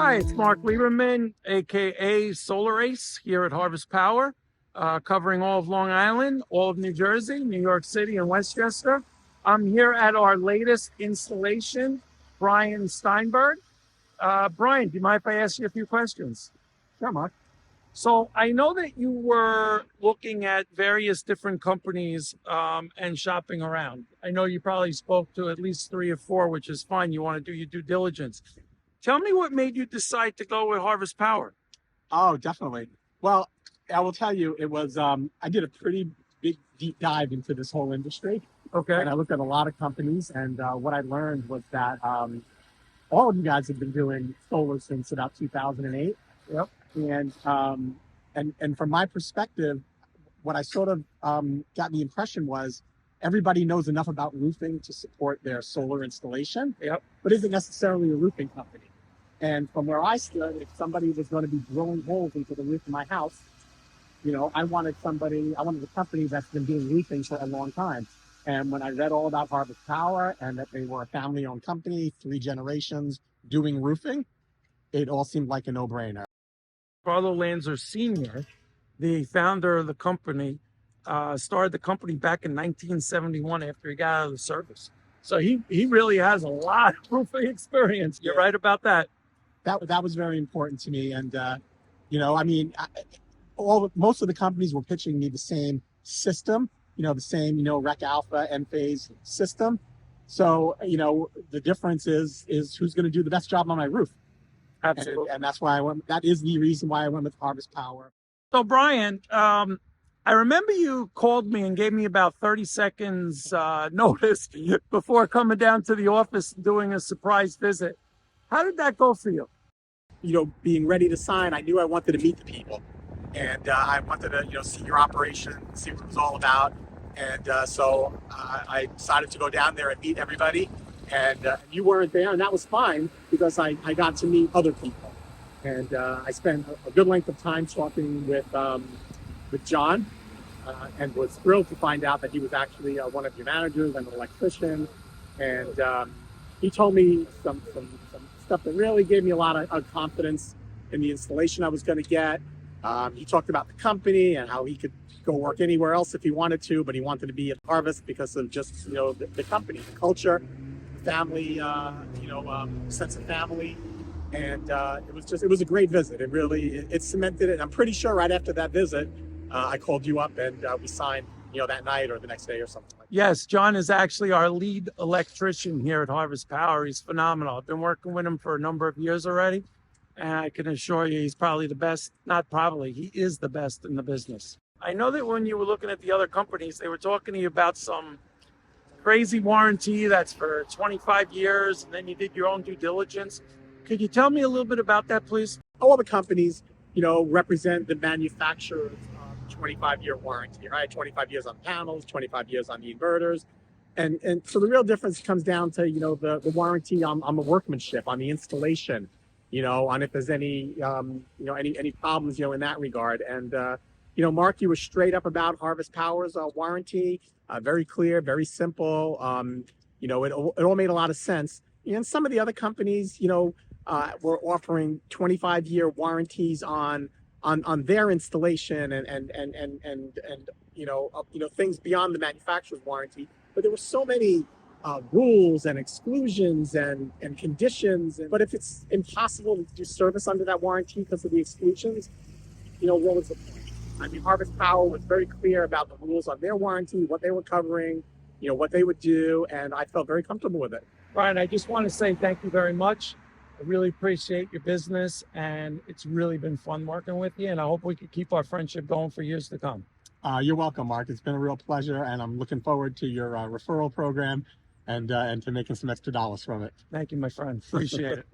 Hi, it's Mark Lieberman, aka Solar Ace, here at Harvest Power, covering all of Long Island, all of New Jersey, New York City, and Westchester. I'm here at our latest installation, Brian Steinberg. Brian, do you mind if I ask you a few questions? Sure, Mark. So I know that you were looking at various different companies and shopping around. I know you probably spoke to at least 3 or 4, which is fine. You want to do your due diligence. Tell me what made you decide to go with Harvest Power. Oh, definitely. Well, I will tell you, it was, I did a pretty big deep dive into this whole industry. Okay. And I looked at a lot of companies, and what I learned was that all of you guys have been doing solar since about 2008. Yep. And from my perspective, what I sort of got the impression was everybody knows enough about roofing to support their solar installation, Yep. but isn't necessarily a roofing company. And from where I stood, if somebody was going to be drilling holes into the roof of my house, I wanted a company that's been doing roofing for a long time. And when I read all about Harvest Power and that they were a family-owned company, 3 generations doing roofing, it all seemed like a no-brainer. Carlo Lanzer Sr., the founder of the company, started the company back in 1971 after he got out of the service. So he really has a lot of roofing experience. You're right about that. That was very important to me. And, most of the companies were pitching me the same system, the same, Rec Alpha, Enphase system. So, the difference is who's going to do the best job on my roof. Absolutely. And that's why that is the reason why I went with Harvest Power. So, Brian, I remember you called me and gave me about 30 seconds notice before coming down to the office and doing a surprise visit. How did that go for you? Being ready to sign, I knew I wanted to meet the people. And I wanted to, see your operation, see what it was all about. And so I decided to go down there and meet everybody. And you weren't there, and that was fine because I got to meet other people. And I spent a good length of time talking with John, and was thrilled to find out that he was actually one of your managers and an electrician. And he told me some stuff that really gave me a lot of confidence in the installation I was going to get. He talked about the company and how he could go work anywhere else if he wanted to, but he wanted to be at Harvest because of just, the company, the culture, family, sense of family. And it was a great visit. It cemented it. I'm pretty sure right after that visit, I called you up and we signed, that night or the next day or something like that. Yes, John is actually our lead electrician here at Harvest Power. He's phenomenal. I've been working with him for a number of years already, and I can assure you he's probably the best. Not probably, he is the best in the business. I know that when you were looking at the other companies, they were talking to you about some crazy warranty that's for 25 years, and then you did your own due diligence. Could you tell me a little bit about that, please? All the companies, represent the manufacturer's 25-year warranty, right? 25 years on panels, 25 years on the inverters. And so the real difference comes down to, the warranty on the workmanship, on the installation, on if there's any problems, in that regard. And, Mark, you were straight up about Harvest Power's warranty, very clear, very simple. It all made a lot of sense. And some of the other companies, were offering 25-year warranties on their installation and things beyond the manufacturer's warranty. But there were so many rules and exclusions and conditions. But if it's impossible to do service under that warranty because of the exclusions, what was the point? I mean, Harvest Power was very clear about the rules on their warranty, what they were covering, what they would do, and I felt very comfortable with it. Brian, I just want to say thank you very much. I really appreciate your business, and it's really been fun working with you, and I hope we can keep our friendship going for years to come. You're welcome, Mark. It's been a real pleasure, and I'm looking forward to your referral program and to making some extra dollars from it. Thank you, my friend. Appreciate it.